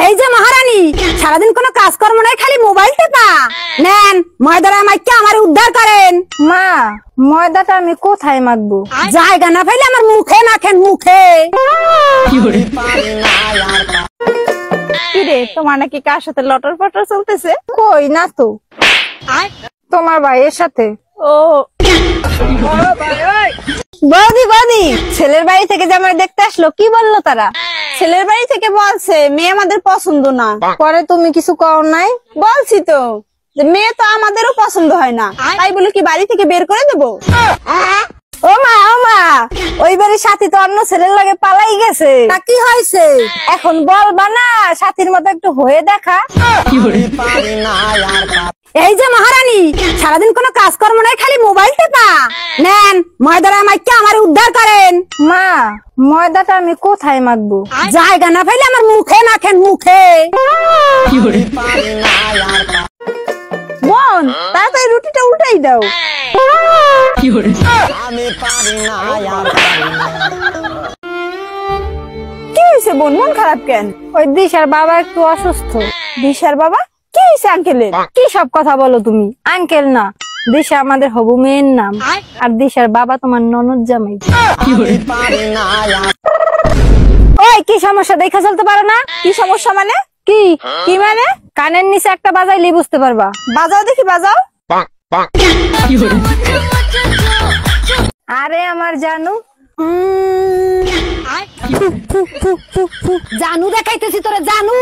এই যে মহারানী, সারাদিন কোনো কাজকর্ম নাই, খালি মোবাইল টেপা। নেন ময়দাটা মাইকে আমার উদ্ধার করেন। মা, ময়দাটা আমি কোথায় মাখবো? জায়গা না পাইলে আমার মুখে মাখেন, মুখে। কিরে, তোমার নাকি কার সাথে লটর পটর চলতেছে? কই না তো, তোমার ভাইয়ের সাথে। ও বৌদি, বৌদি, ছেলের বাড়ি থেকে জামাই দেখতে আসলো, কি বললো তারা? ছেলের বাড়ি থেকে বলছে মেয়ে আমাদের পছন্দ না। পরে তুমি কিছু কও নাই? বলছি তো যে মেয়ে তো আমাদেরও পছন্দ হয় না, তাই বলে কি বাড়ি থেকে বের করে দেবো? ও মা, ও মা, ওই বাড়ির সাথী তো অন্য ছেলের লাগে পালাই গেছে। তা কি হয়েছে? এখন বলবা না, সাথীর মতো একটু হয়ে দেখা। এই যে মহারানী, সারাদিন কোনো কাজকর্ম নাই, খালি মোবাইল টেপা। নেন ময়দাটা মাইকে আমার উদ্ধার করেন। মা, ময়দাটা আমি কোথায় মাখবো? জায়গা না পাইলে আমার মুখে মাখেন, মুখে। বোন, তাড়াতাড়ি রুটিটা উল্টাই দাও। কি হয়েছে বোন, মন খারাপ কেন? ওই দিশার বাবা একটু অসুস্থ। দিশার বাবা? কি হয়েছে আঙ্কেলের? কি সব কথা বলো তুমি? আঙ্কেল না, দিশা আমাদের হবু মেয়ের নাম, আর দিশার বাবা তোমার ননদ জামাই। ওই কি সমস্যা দেখা চলতে পারো না? কি সমস্যা মানে? কি কি মানে? কানের নিচে একটা বাজাইলেই বুঝতে পারবা। বাজাও দেখি, বাজাও। আরে আমার জানু, জানু দেখাইতেছি তোরে, জানু।